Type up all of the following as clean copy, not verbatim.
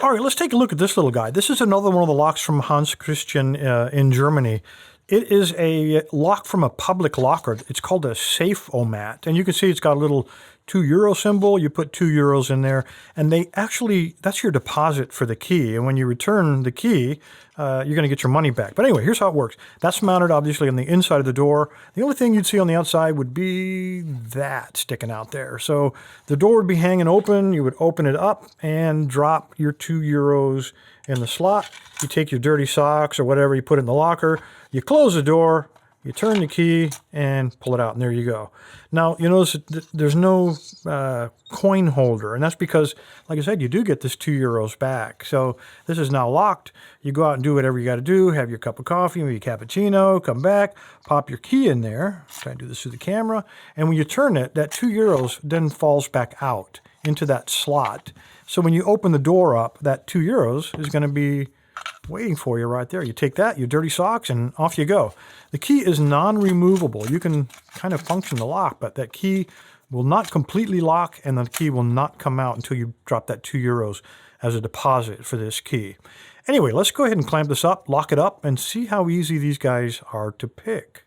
All right, let's take a look at this little guy. This is another one of the locks from Hans Christian in Germany. It is a lock from a public locker. It's called a Safe-O-Mat. And you can see it's got a little €2 symbol. You put €2 in there. And they actually, that's your deposit for the key. And when you return the key, you're going to get your money back. But anyway, here's how it works. That's mounted, obviously, on the inside of the door. The only thing you'd see on the outside would be that sticking out there. So the door would be hanging open. You would open it up and drop your €2 in the slot. You take your dirty socks or whatever, you put it in the locker. You close the door, you turn the key, and pull it out, and there you go. Now, you notice that there's no coin holder, and that's because, like I said, you do get this €2 back. So this is now locked. You go out and do whatever you got to do, have your cup of coffee, maybe a cappuccino, come back, pop your key in there. Try to do this through the camera. And when you turn it, that €2 then falls back out into that slot. So when you open the door up, that €2 is going to be waiting for you right there. You take that, your dirty socks, and off you go. The key is non-removable. You can kind of function the lock, but that key will not completely lock, and the key will not come out until you drop that €2 as a deposit for this key. Anyway, let's go ahead and clamp this up, lock it up, and see how easy these guys are to pick.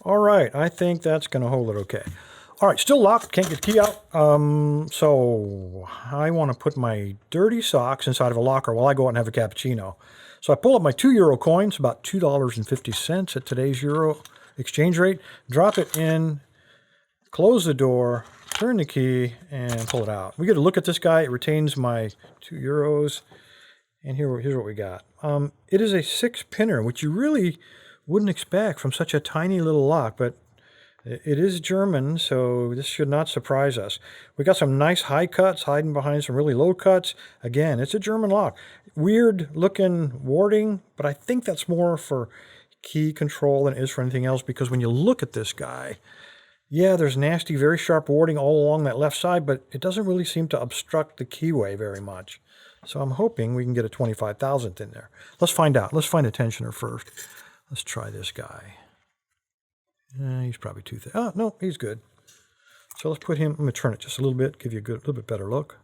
All right, I think that's going to hold it okay. All right, still locked, can't get the key out. So I want to put my dirty socks inside of a locker while I go out and have a cappuccino. So I pull up my €2 coins, about $2.50 at today's euro exchange rate, drop it in, close the door, turn the key, and pull it out. We get a look at this guy. It retains my €2. And here's what we got. It is a 6-pinner, which you really wouldn't expect from such a tiny little lock, but it is German, so this should not surprise us. We got some nice high cuts hiding behind some really low cuts. Again, it's a German lock. Weird looking warding, but I think that's more for key control than it is for anything else, because when you look at this guy, yeah, there's nasty, very sharp warding all along that left side, but it doesn't really seem to obstruct the keyway very much. So I'm hoping we can get a 25,000th in there. Let's find out. Let's find a tensioner first. Let's try this guy. He's probably too thick. Oh, no, he's good. So let's put him, I'm going to turn it just a little bit, give you a little bit better look.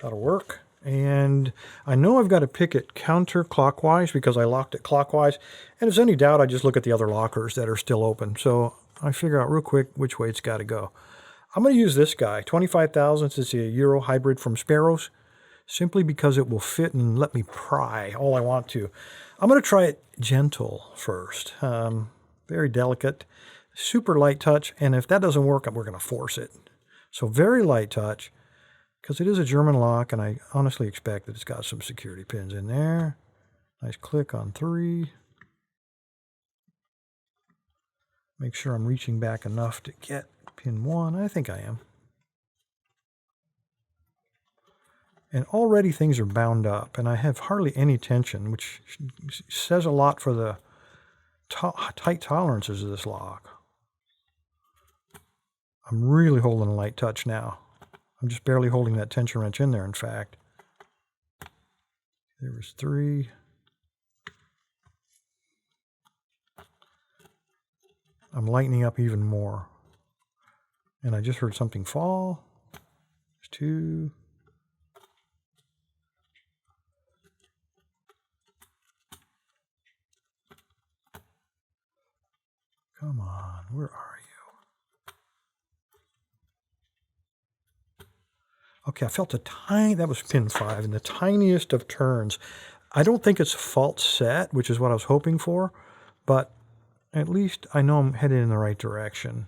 That'll work. And I know I've got to pick it counterclockwise because I locked it clockwise. And if there's any doubt, I just look at the other lockers that are still open. So I figure out real quick which way it's got to go. I'm going to use this guy, 25,000. It's a Euro hybrid from Sparrows, simply because it will fit and let me pry all I want to. I'm going to try it gentle first. Very delicate, super light touch. And if that doesn't work, we're going to force it. So very light touch, because it is a German lock, and I honestly expect that it's got some security pins in there. Nice click on 3. Make sure I'm reaching back enough to get pin 1. I think I am. And already things are bound up, and I have hardly any tension, which says a lot for the tight tolerances of this lock. I'm really holding a light touch now. I'm just barely holding that tension wrench in there, in fact. There was 3. I'm lightening up even more. And I just heard something fall. There's 2. Come on, where are you? Okay, I felt that was pin 5, in the tiniest of turns. I don't think it's fault set, which is what I was hoping for, but at least I know I'm headed in the right direction.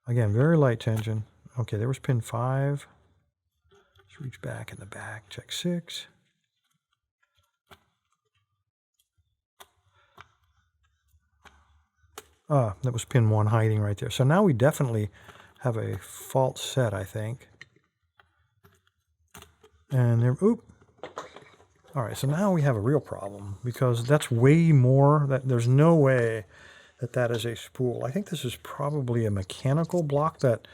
Again, very light tension. Okay, there was pin 5. Let's reach back in the back, check 6. That was pin 1 hiding right there. So now we definitely have a fault set, I think. And there, oop. All right, so now we have a real problem, because that's way more. There's no way that is a spool. I think this is probably a mechanical block that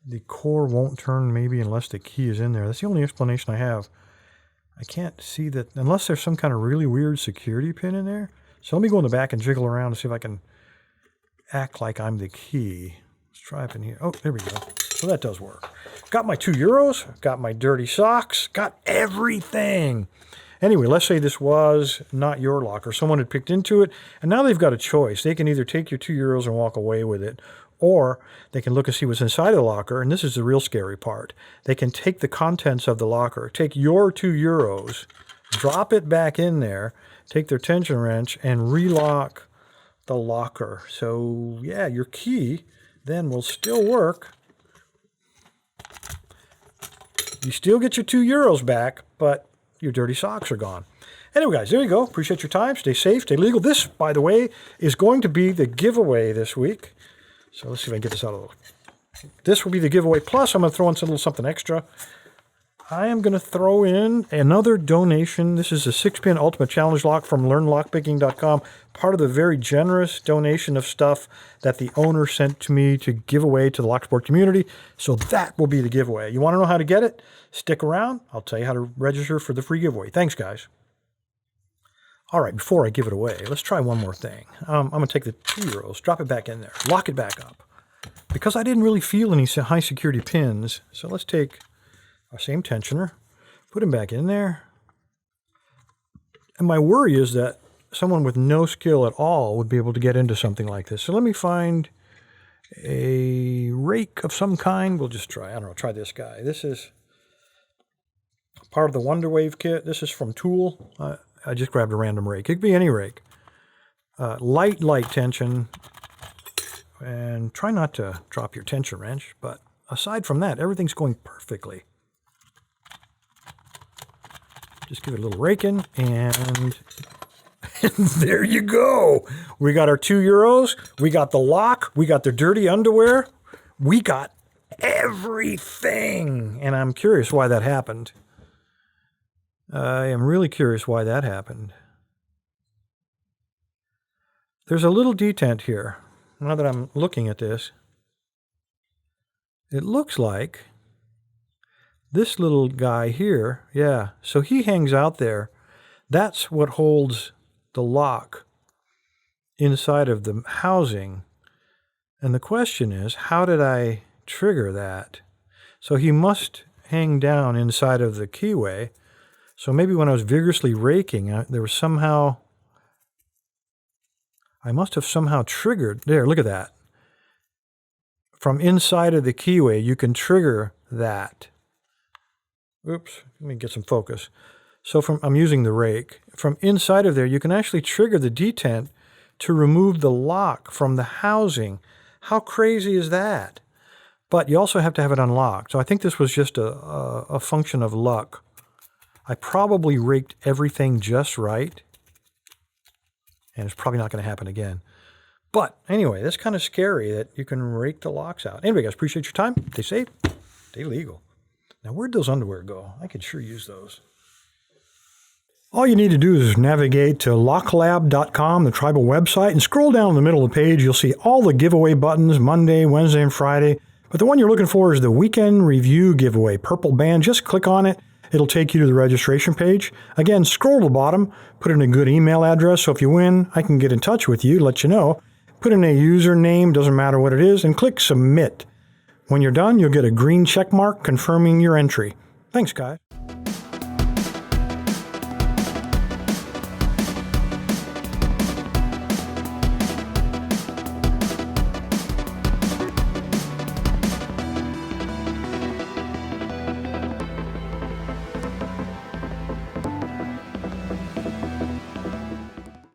the core won't turn, maybe, unless the key is in there. That's the only explanation I have. I can't see that, unless there's some kind of really weird security pin in there. So let me go in the back and jiggle around and see if I can act like I'm the key. Let's try up in here. Oh, there we go. So that does work. Got my €2, got my dirty socks, got everything. Anyway, let's say this was not your locker. Someone had picked into it, and now they've got a choice. They can either take your €2 and walk away with it, or they can look and see what's inside the locker, and this is the real scary part. They can take the contents of the locker, take your €2, drop it back in there, take their tension wrench, and relock the locker. So, yeah, your key then will still work. You still get your €2 back, but your dirty socks are gone. Anyway, guys, there you go. Appreciate your time. Stay safe, stay legal. This, by the way, is going to be the giveaway this week. So let's see if I can get this out of the way. This will be the giveaway. Plus, I'm going to throw in a little something extra. I am going to throw in another donation. This is a 6-pin Ultimate Challenge lock from LearnLockPicking.com. Part of the very generous donation of stuff that the owner sent to me to give away to the Locksport community. So that will be the giveaway. You want to know how to get it? Stick around. I'll tell you how to register for the free giveaway. Thanks, guys. All right, before I give it away, let's try one more thing. I'm going to take the €2, drop it back in there, lock it back up. Because I didn't really feel any high security pins, so let's take our same tensioner, put him back in there. And my worry is that someone with no skill at all would be able to get into something like this. So let me find a rake of some kind. We'll just try, I don't know, try this guy. This is part of the Wonder Wave kit. This is from Tool. I just grabbed a random rake. It could be any rake. Light tension. And try not to drop your tension wrench. But aside from that, everything's going perfectly. Just give it a little raking, and there you go. We got our €2. We got the lock. We got the dirty underwear. We got everything. And I'm curious why that happened. I am really curious why that happened. There's a little detent here. Now that I'm looking at this, it looks like this little guy here, yeah, so he hangs out there. That's what holds the lock inside of the housing. And the question is, how did I trigger that? So he must hang down inside of the keyway. So maybe when I was vigorously raking, there was somehow, I must have somehow triggered, there, look at that. From inside of the keyway, you can trigger that. Oops, let me get some focus. So I'm using the rake. From inside of there, you can actually trigger the detent to remove the lock from the housing. How crazy is that? But you also have to have it unlocked. So I think this was just a function of luck. I probably raked everything just right. And it's probably not going to happen again. But anyway, that's kind of scary that you can rake the locks out. Anyway, guys, appreciate your time. Stay safe. Stay legal. Now, where'd those underwear go? I could sure use those. All you need to do is navigate to locklab.com, the tribal website, and scroll down in the middle of the page. You'll see all the giveaway buttons, Monday, Wednesday, and Friday. But the one you're looking for is the Weekend Review Giveaway, purple band. Just click on it. It'll take you to the registration page. Again, scroll to the bottom, put in a good email address, so if you win, I can get in touch with you, let you know. Put in a username, doesn't matter what it is, and click Submit. When you're done, you'll get a green check mark confirming your entry. Thanks, guys.